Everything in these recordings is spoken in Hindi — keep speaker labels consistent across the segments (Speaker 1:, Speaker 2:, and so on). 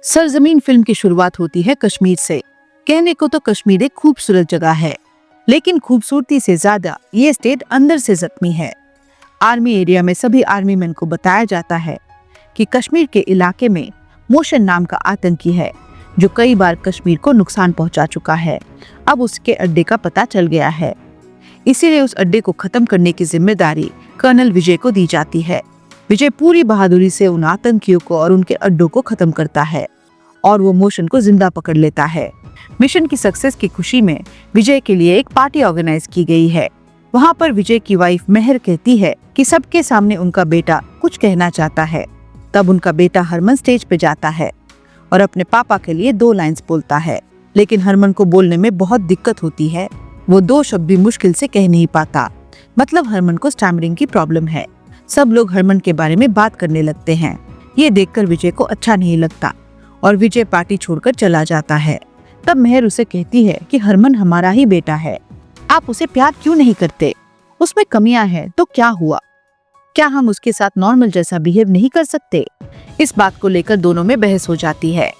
Speaker 1: सरजमीन फिल्म की शुरुआत होती है कश्मीर से। कहने को तो कश्मीर एक खूबसूरत जगह है, लेकिन खूबसूरती से ज्यादा ये स्टेट अंदर से जख्मी है। आर्मी एरिया में सभी आर्मी मैन को बताया जाता है कि कश्मीर के इलाके में मोशन नाम का आतंकी है, जो कई बार कश्मीर को नुकसान पहुंचा चुका है। अब उसके अड्डे का पता चल गया है, इसीलिए उस अड्डे को खत्म करने की जिम्मेदारी कर्नल विजय को दी जाती है। विजय पूरी बहादुरी से उन आतंकियों को और उनके अड्डों को खत्म करता है और वो मोशन को जिंदा पकड़ लेता है। मिशन की सक्सेस की खुशी में विजय के लिए एक पार्टी ऑर्गेनाइज की गई है। वहाँ पर विजय की वाइफ मेहर कहती है कि सबके सामने उनका बेटा कुछ कहना चाहता है। तब उनका बेटा हरमन स्टेज पे जाता है और अपने पापा के लिए 2 लाइंस बोलता है, लेकिन हरमन को बोलने में बहुत दिक्कत होती है। वो 2 शब्द भी मुश्किल से कह नहीं पाता। मतलब हरमन को स्टैमरिंग की प्रॉब्लम है। सब लोग हरमन के बारे में बात करने लगते हैं। ये देखकर विजय को अच्छा नहीं लगता और विजय पार्टी छोड़कर चला जाता है। तब मेहर उसे कहती है कि हरमन हमारा ही बेटा है, आप उसे प्यार क्यों नहीं करते? उसमें कमियां हैं तो क्या हुआ? क्या हम उसके साथ नॉर्मल जैसा बिहेव नहीं कर सकते? इस बात को लेकर दोनों में बहस हो जाती है।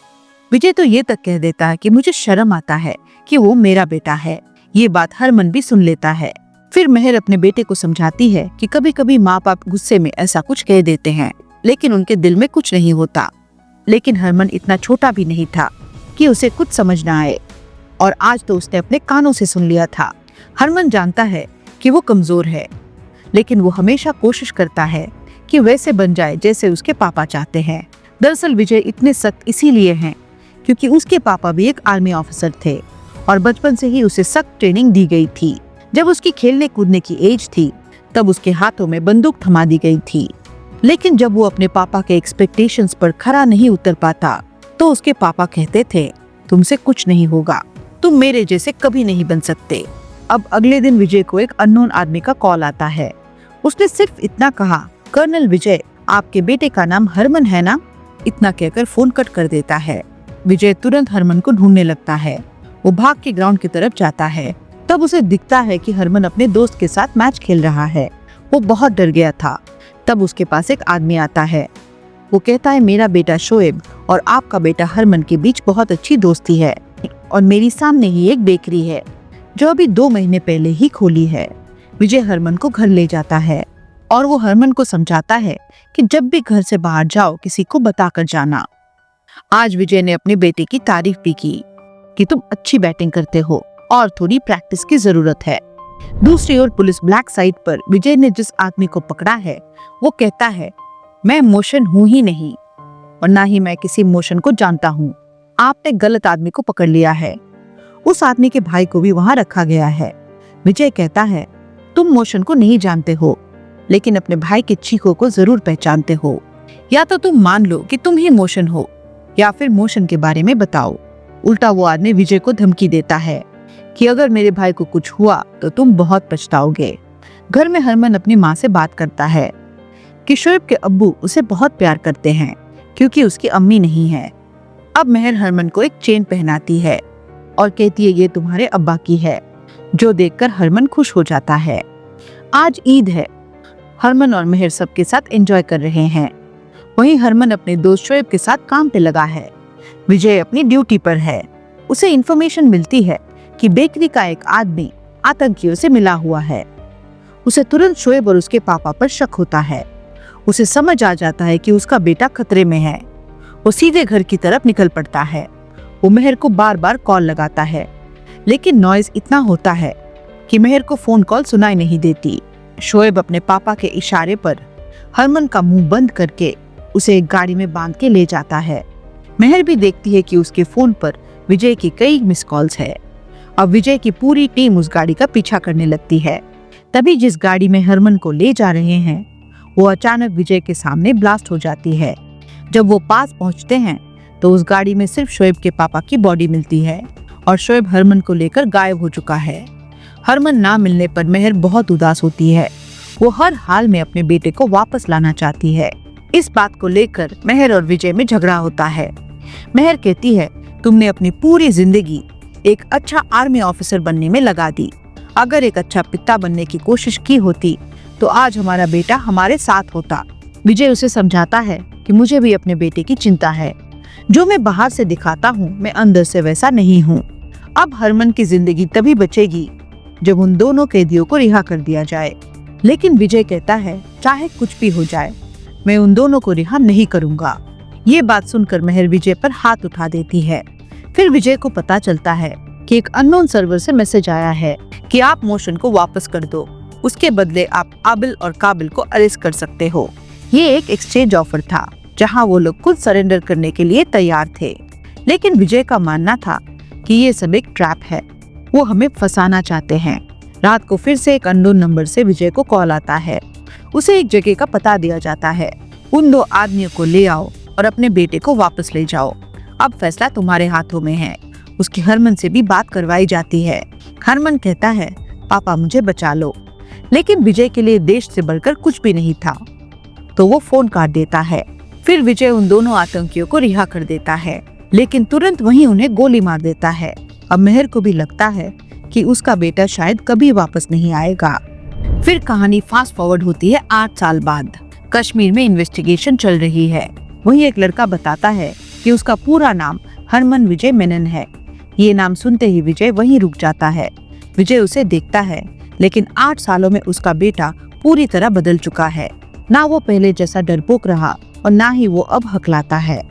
Speaker 1: विजय तो ये तक कह देता है कि मुझे शर्म आता है कि वो मेरा बेटा है। ये बात हरमन भी सुन लेता है। फिर मेहर अपने बेटे को समझाती है कि कभी कभी माँ बाप गुस्से में ऐसा कुछ कह देते हैं, लेकिन उनके दिल में कुछ नहीं होता। लेकिन हरमन इतना छोटा भी नहीं था कि उसे कुछ समझ ना आए, और आज तो उसने अपने कानों से सुन लिया था। हरमन जानता है कि वो कमजोर है, लेकिन वो हमेशा कोशिश करता है कि वैसे बन जाए जैसे उसके पापा चाहते हैं। दरअसल विजय इतने सख्त इसीलिए हैं क्योंकि उसके पापा भी एक आर्मी ऑफिसर थे और बचपन से ही उसे सख्त ट्रेनिंग दी गई थी। जब उसकी खेलने कूदने की एज थी, तब उसके हाथों में बंदूक थमा दी गई थी। लेकिन जब वो अपने पापा के एक्सपेक्टेशंस पर खरा नहीं उतर पाता, तो उसके पापा कहते थे, तुमसे कुछ नहीं होगा, तुम मेरे जैसे कभी नहीं बन सकते। अब अगले दिन विजय को एक अननोन आदमी का कॉल आता है। उसने सिर्फ इतना कहा, कर्नल विजय, आपके बेटे का नाम हरमन है ना? इतना कहकर फोन कट कर देता है। विजय तुरंत हरमन को ढूंढने लगता है। वो भाग के ग्राउंड की तरफ जाता है। तब उसे दिखता है कि हरमन अपने दोस्त के साथ मैच खेल रहा है। वो बहुत डर गया था। तब उसके पास एक आदमी आता है। वो कहता है, मेरा बेटा शोएब और आपका बेटा हरमन के बीच बहुत अच्छी दोस्ती है और मेरी सामने ही एक बेकरी है जो अभी 2 महीने पहले ही खोली है। विजय हरमन को घर ले जाता है और वो हरमन को समझाता है कि जब भी घर से बाहर जाओ किसी को बताकर जाना। आज विजय ने अपने बेटे की तारीफ भी की कि तुम अच्छी बैटिंग करते हो और थोड़ी प्रैक्टिस की जरूरत है। दूसरी ओर पुलिस ब्लैक साइट पर विजय ने जिस आदमी को पकड़ा है, वो कहता है, मैं मोशन हूँ ही नहीं और ना ही मैं किसी मोशन को जानता हूँ। आपने गलत आदमी को पकड़ लिया है। उस आदमी के भाई को भी वहाँ रखा गया है। विजय कहता है, तुम मोशन को नहीं जानते हो, लेकिन अपने भाई के चीखों को जरूर पहचानते हो। या तो तुम मान लो कि तुम ही मोशन हो, या फिर मोशन के बारे में बताओ। उल्टा वो आदमी विजय को धमकी देता है कि अगर मेरे भाई को कुछ हुआ तो तुम बहुत पछताओगे। घर में हरमन अपनी माँ से बात करता है कि शोएब के अब्बू उसे बहुत प्यार करते हैं क्योंकि उसकी अम्मी नहीं है। अब मेहर हरमन को एक चेन पहनाती है और कहती है, ये तुम्हारे अब्बा की है, जो देखकर हरमन खुश हो जाता है। आज ईद है। हरमन और मेहर सबके साथ एंजॉय कर रहे हैं। वहीं हरमन अपने दोस्त शोएब के साथ काम पे लगा है। विजय अपनी ड्यूटी पर है। उसे इन्फॉर्मेशन मिलती है कि बेकरी का एक आदमी आतंकियों से मिला हुआ है। उसे तुरंत शोएब और उसके पापा पर शक होता है। उसे समझ आ जाता है कि उसका बेटा खतरे में है। वो सीधे घर की तरफ निकल पड़ता है। वो मेहर को बार बार कॉल लगाता है, लेकिन नॉइज इतना होता है कि मेहर को फोन कॉल सुनाई नहीं देती। शोएब अपने पापा के इशारे पर हरमन का मुंह बंद करके उसे एक गाड़ी में बांध के ले जाता है। मेहर भी देखती है कि उसके फोन पर विजय की कई मिस कॉल्स है। अब विजय की पूरी टीम उस गाड़ी का पीछा करने लगती है। तभी जिस गाड़ी में हरमन को ले जा रहे हैं, वो अचानक विजय के सामने ब्लास्ट हो जाती है। जब वो पास पहुंचते हैं तो उस गाड़ी में सिर्फ शोएब के पापा की बॉडी मिलती है और शोएब हरमन को लेकर गायब हो चुका है। हरमन ना मिलने पर मेहर बहुत उदास होती है। वो हर हाल में अपने बेटे को वापस लाना चाहती है। इस बात को लेकर मेहर और विजय में झगड़ा होता है। मेहर कहती है, तुमने अपनी पूरी जिंदगी एक अच्छा आर्मी ऑफिसर बनने में लगा दी। अगर एक अच्छा पिता बनने की कोशिश की होती तो आज हमारा बेटा हमारे साथ होता। विजय उसे समझाता है कि मुझे भी अपने बेटे की चिंता है, जो मैं बाहर से दिखाता हूँ मैं अंदर से वैसा नहीं हूँ। अब हरमन की जिंदगी तभी बचेगी जब उन दोनों कैदियों को रिहा कर दिया जाए। लेकिन विजय कहता है चाहे कुछ भी हो जाए मैं उन दोनों को रिहा नहीं करूंगा। ये बात सुनकर मेहर विजय पर हाथ उठा देती है। फिर विजय को पता चलता है कि एक अननोन सर्वर से मैसेज आया है कि आप मोशन को वापस कर दो, उसके बदले आप आबिल और काबिल को अरेस्ट कर सकते हो। ये एक एक्सचेंज ऑफर था जहां वो लोग खुद सरेंडर करने के लिए तैयार थे। लेकिन विजय का मानना था कि ये सब एक ट्रैप है, वो हमें फंसाना चाहते हैं। रात को फिर से एक अननोन नंबर से विजय को कॉल आता है। उसे एक जगह का पता दिया जाता है। उन 2 आदमियों को ले आओ और अपने बेटे को वापस ले जाओ। अब फैसला तुम्हारे हाथों में है। उसकी हरमन से भी बात करवाई जाती है। हरमन कहता है पापा मुझे बचा लो। लेकिन विजय के लिए देश से बढ़कर कुछ भी नहीं था, तो वो फोन काट देता है। फिर विजय उन दोनों आतंकियों को रिहा कर देता है, लेकिन तुरंत वहीं उन्हें गोली मार देता है। अब मेहर को भी लगता है कि उसका बेटा शायद कभी वापस नहीं आएगा। फिर कहानी फास्ट फॉरवर्ड होती है 8 साल बाद। कश्मीर में इन्वेस्टिगेशन चल रही है। वहीं एक लड़का बताता है कि उसका पूरा नाम हरमन विजय मेनन है। ये नाम सुनते ही विजय वहीं रुक जाता है। विजय उसे देखता है, लेकिन 8 सालों में उसका बेटा पूरी तरह बदल चुका है। ना वो पहले जैसा डरपोक रहा और ना ही वो अब हकलाता है।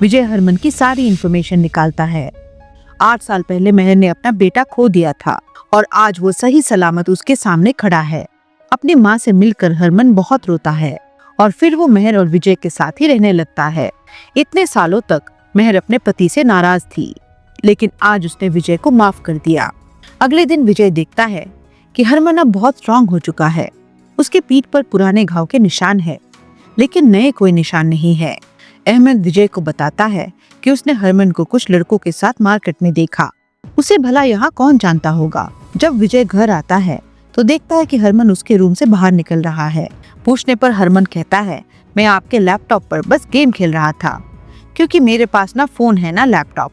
Speaker 1: विजय हरमन की सारी इन्फॉर्मेशन निकालता है। 8 साल पहले मेहर ने अपना बेटा खो दिया था और आज वो सही सलामत उसके सामने खड़ा है। अपनी माँ से मिलकर हरमन बहुत रोता है और फिर वो मेहर और विजय के साथ ही रहने लगता है। इतने सालों तक मेहर अपने पति से नाराज थी, लेकिन आज उसने विजय को माफ कर दिया। अगले दिन विजय देखता है कि हरमन अब बहुत स्ट्रांग हो चुका है। उसके पीठ पर पुराने घाव के निशान है, लेकिन नए कोई निशान नहीं है। अहमद विजय को बताता है कि उसने हरमन को कुछ लड़कों के साथ मार्केट में देखा। उसे भला यहाँ कौन जानता होगा। जब विजय घर आता है तो देखता है कि हरमन उसके रूम से बाहर निकल रहा है। पूछने पर हरमन कहता है मैं आपके लैपटॉप पर बस गेम खेल रहा था, क्योंकि मेरे पास ना फोन है ना लैपटॉप।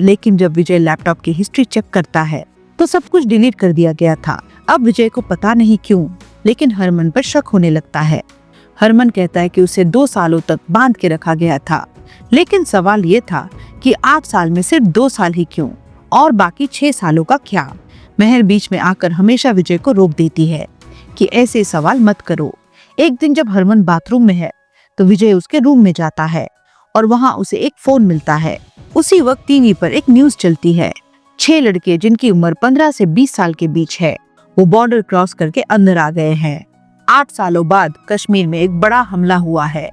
Speaker 1: लेकिन जब विजय लैपटॉप की हिस्ट्री चेक करता है तो सब कुछ डिलीट कर दिया गया था। अब विजय को पता नहीं क्यों, लेकिन हरमन पर शक होने लगता है। हरमन कहता है कि उसे 2 सालों तक बांध के रखा गया था, लेकिन सवाल ये था कि 8 साल में सिर्फ 2 साल ही क्यों और बाकी 6 सालों का क्या। मेहर बीच में आकर हमेशा विजय को रोक देती है कि ऐसे सवाल मत करो। एक दिन जब हरमन बाथरूम में है तो विजय उसके रूम में जाता है और वहाँ उसे एक फोन मिलता है। उसी वक्त टीवी पर एक न्यूज चलती है। 6 लड़के जिनकी उम्र 15 से 20 साल के बीच है, वो बॉर्डर क्रॉस करके अंदर आ गए हैं। 8 सालों बाद कश्मीर में एक बड़ा हमला हुआ है।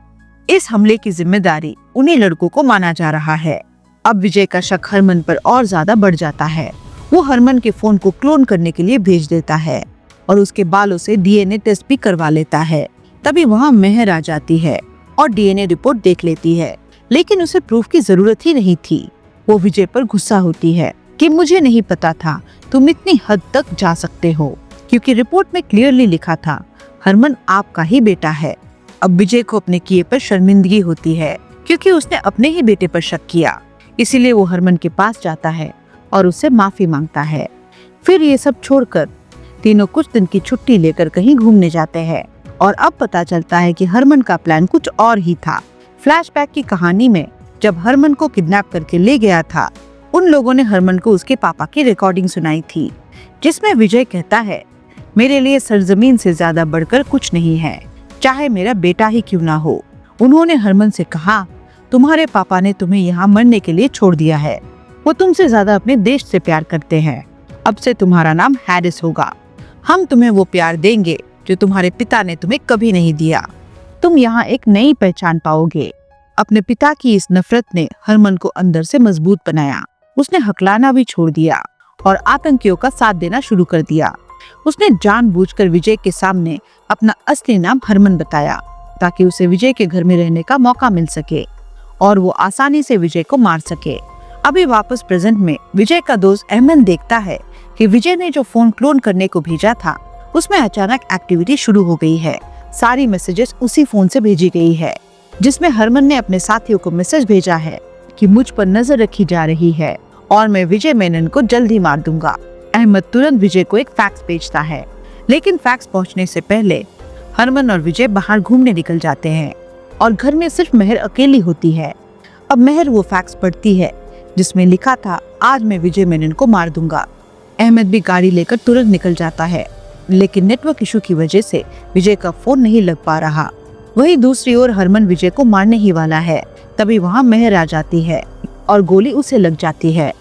Speaker 1: इस हमले की जिम्मेदारी उन्हीं लड़कों को माना जा रहा है। अब विजय का शक हरमन पर और ज्यादा बढ़ जाता है। वो हरमन के फोन को क्लोन करने के लिए भेज देता है और उसके बालों से डीएनए टेस्ट भी करवा लेता है। तभी वहाँ मेहर आ जाती है और डीएनए रिपोर्ट देख लेती है, लेकिन उसे प्रूफ की जरूरत ही नहीं थी। वो विजय पर गुस्सा होती है कि मुझे नहीं पता था तुम इतनी हद तक जा सकते हो, क्योंकि रिपोर्ट में क्लियरली लिखा था हरमन आपका ही बेटा है। अब विजय को अपने किए पर शर्मिंदगी होती है, क्योंकि उसने अपने ही बेटे पर शक किया। इसीलिए वो हरमन के पास जाता है और उससे माफी मांगता है। फिर ये सब छोड़कर तीनों कुछ दिन की छुट्टी लेकर कहीं घूमने जाते हैं और अब पता चलता है कि हरमन का प्लान कुछ और ही था। फ्लैशबैक की कहानी में जब हरमन को किडनैप करके ले गया था, उन लोगों ने हरमन को उसके पापा की रिकॉर्डिंग सुनाई थी, जिसमें विजय कहता है मेरे लिए सरजमीन से ज्यादा बढ़कर कुछ नहीं है, चाहे मेरा बेटा ही क्यों ना हो। उन्होंने हरमन से कहा तुम्हारे पापा ने तुम्हें यहाँ मरने के लिए छोड़ दिया है, वो तुमसे ज्यादा अपने देश से प्यार करते हैं। अब से तुम्हारा नाम हैरिस होगा। हम तुम्हें वो प्यार देंगे जो तुम्हारे पिता ने तुम्हें कभी नहीं दिया। तुम यहाँ एक नई पहचान पाओगे। अपने पिता की इस नफरत ने हरमन को अंदर से मजबूत बनाया। उसने हकलाना भी छोड़ दिया और आतंकियों का साथ देना शुरू कर दिया। उसने जानबूझकर विजय के सामने अपना असली नाम हरमन बताया, ताकि उसे विजय के घर में रहने का मौका मिल सके और वो आसानी से विजय को मार सके। अभी वापस प्रेजेंट में विजय का दोस्त अहमद देखता है कि विजय ने जो फोन क्लोन करने को भेजा था उसमें अचानक एक्टिविटी शुरू हो गई है। सारी मैसेजेस उसी फोन से भेजी गई है, जिसमें हरमन ने अपने साथियों को मैसेज भेजा है कि मुझ पर नजर रखी जा रही है और मैं विजय मेनन को जल्द ही मार दूंगा। अहमद तुरंत विजय को एक फैक्स भेजता है, लेकिन फैक्स पहुंचने से पहले हरमन और विजय बाहर घूमने निकल जाते हैं और घर में सिर्फ मेहर अकेली होती है। अब मेहर वो फैक्स पढ़ती है जिसमें लिखा था, आज मैं विजय मेनन को मार दूंगा। अहमद भी गाड़ी लेकर तुरंत निकल जाता है, लेकिन नेटवर्क इशू की वजह से विजय का फोन नहीं लग पा रहा। वहीं दूसरी ओर हरमन विजय को मारने ही वाला है, तभी वहाँ मेहर आ जाती है और गोली उसे लग जाती है।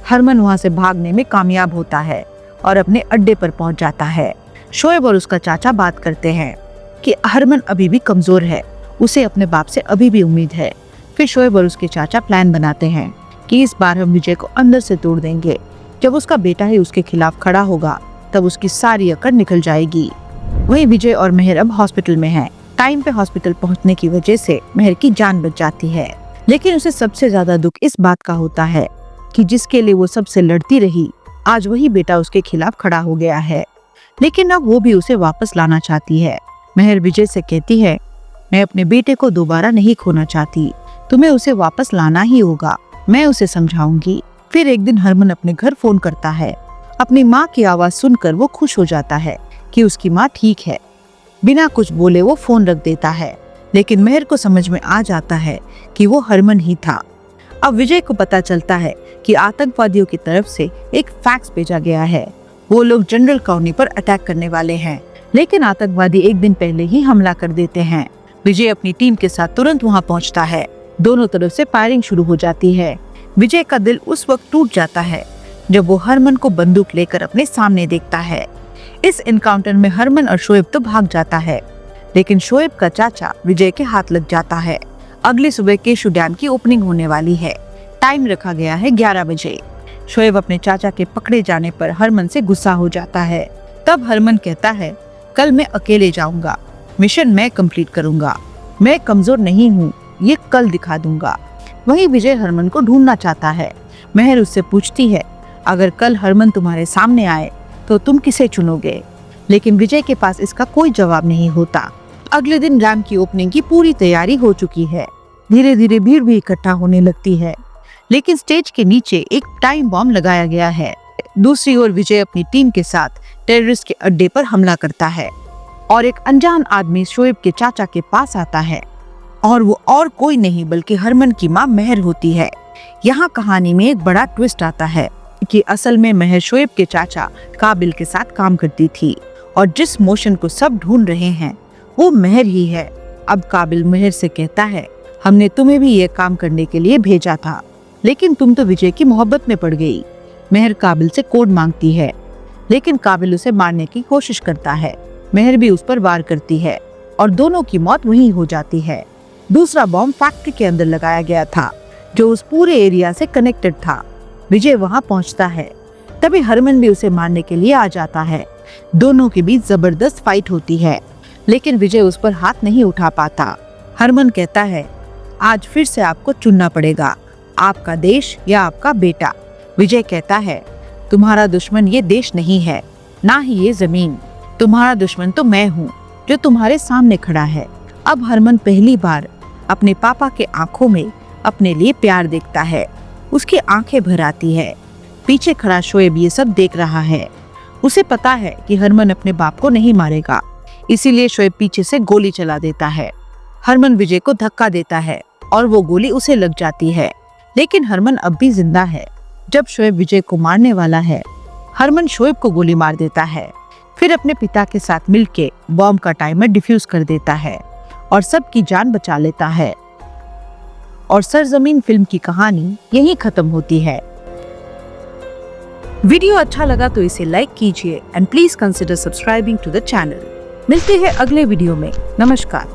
Speaker 1: हरमन वहाँ से भागने में कामयाब होता है और अपने अड्डे पर पहुँच जाता है। शोएब और उसका चाचा बात करते हैं कि हरमन अभी भी कमजोर है, उसे अपने बाप से अभी भी उम्मीद है। फिर शोएब और उसके चाचा प्लान बनाते हैं कि इस बार हम विजय को अंदर से तोड़ देंगे। जब उसका बेटा ही उसके खिलाफ खड़ा होगा तब उसकी सारी अकड़ निकल जाएगी। वहीं विजय और मेहर अब हॉस्पिटल में हैं। टाइम पे हॉस्पिटल पहुंचने की वजह से मेहर की जान बच जाती है, लेकिन उसे सबसे ज्यादा दुख इस बात का होता है कि जिसके लिए वो सबसे लड़ती रही, आज वही बेटा उसके खिलाफ खड़ा हो गया है। लेकिन अब वो भी उसे वापस लाना चाहती है। मेहर विजय से कहती है, मैं अपने बेटे को दोबारा नहीं खोना चाहती, तुम्हें उसे वापस लाना ही होगा, मैं उसे समझाऊंगी। फिर एक दिन हरमन अपने घर फोन करता है। अपनी माँ की आवाज सुनकर वो खुश हो जाता है कि उसकी माँ ठीक है। बिना कुछ बोले वो फोन रख देता है, लेकिन मेहर को समझ में आ जाता है कि वो हरमन ही था। अब विजय को पता चलता है कि आतंकवादियों की तरफ से एक फैक्स भेजा गया है। वो लोग जनरल कॉलोनी पर अटैक करने वाले हैं, लेकिन आतंकवादी एक दिन पहले ही हमला कर देते हैं। विजय अपनी टीम के साथ तुरंत वहां पहुंचता है। दोनों तरफ से फायरिंग शुरू हो जाती है। विजय का दिल उस वक्त टूट जाता है जब वो हरमन को बंदूक लेकर अपने सामने देखता है। इस एनकाउंटर में हरमन और शोएब तो भाग जाता है, लेकिन शोएब का चाचा विजय के हाथ लग जाता है। अगली सुबह केशु डैम की ओपनिंग होने वाली है। टाइम रखा गया है 11 बजे। शोएब अपने चाचा के पकड़े जाने पर हरमन से गुस्सा हो जाता है। तब हरमन कहता है, कल मैं अकेले जाऊंगा, मिशन मैं कंप्लीट करूंगा, मैं कमजोर नहीं हूँ, ये कल दिखा दूंगा। वहीं विजय हरमन को ढूंढना चाहता है। मेहर उससे पूछती है, अगर कल हरमन तुम्हारे सामने आए तो तुम किसे चुनोगे? लेकिन विजय के पास इसका कोई जवाब नहीं होता। अगले दिन रैम की ओपनिंग की पूरी तैयारी हो चुकी है। धीरे धीरे भीड़ भी इकट्ठा होने लगती है, लेकिन स्टेज के नीचे एक टाइम बॉम्ब लगाया गया है। दूसरी ओर विजय अपनी टीम के साथ टेररिस्ट के अड्डे पर हमला करता है और एक अनजान आदमी शोएब के चाचा के पास आता है, और वो और कोई नहीं बल्कि हरमन की माँ मेहर होती है। यहाँ कहानी में एक बड़ा ट्विस्ट आता है कि असल में मेहर शोएब के चाचा काबिल के साथ काम करती थी, और जिस मोशन को सब ढूंढ रहे हैं वो मेहर ही है। अब काबिल मेहर से कहता है, हमने तुम्हें भी ये काम करने के लिए भेजा था, लेकिन तुम तो विजय की मोहब्बत में पड़ गई। मेहर काबिल से कोड मांगती है, लेकिन काबिल उसे मारने की कोशिश करता है। मेहर भी उस पर वार करती है और दोनों की मौत वहीं हो जाती है। दूसरा बॉम्ब फैक्ट्री के अंदर लगाया गया था, जो उस पूरे एरिया से कनेक्टेड था। विजय वहां पहुंचता है, तभी हरमन भी उसे मारने के लिए आ जाता है। दोनों के बीच जबरदस्त फाइट होती है, लेकिन विजय उस पर हाथ नहीं उठा पाता। हरमन कहता है, आज फिर से आपको चुनना पड़ेगा, आपका देश या आपका बेटा। विजय कहता है, तुम्हारा दुश्मन ये देश नहीं है, ना ही ये जमीन, तुम्हारा दुश्मन तो मैं हूँ जो तुम्हारे सामने खड़ा है। अब हरमन पहली बार अपने पापा के आंखों में अपने लिए प्यार देखता है। उसकी आंखें भर आती है। पीछे खड़ा शोएब ये सब देख रहा है। उसे पता है कि हरमन अपने बाप को नहीं मारेगा, इसीलिए शोएब पीछे से गोली चला देता है। हरमन विजय को धक्का देता है और वो गोली उसे लग जाती है, लेकिन हरमन अब भी जिंदा है। जब शोएब विजय को मारने वाला है, हरमन शोएब को गोली मार देता है। फिर अपने पिता के साथ मिलके बॉम्ब का टाइमर डिफ्यूज कर देता है और सबकी जान बचा लेता है। और सरजमीन फिल्म की कहानी यहीं खत्म होती है। वीडियो अच्छा लगा तो इसे लाइक कीजिए and please consider subscribing to the channel. मिलते हैं अगले वीडियो में। नमस्कार।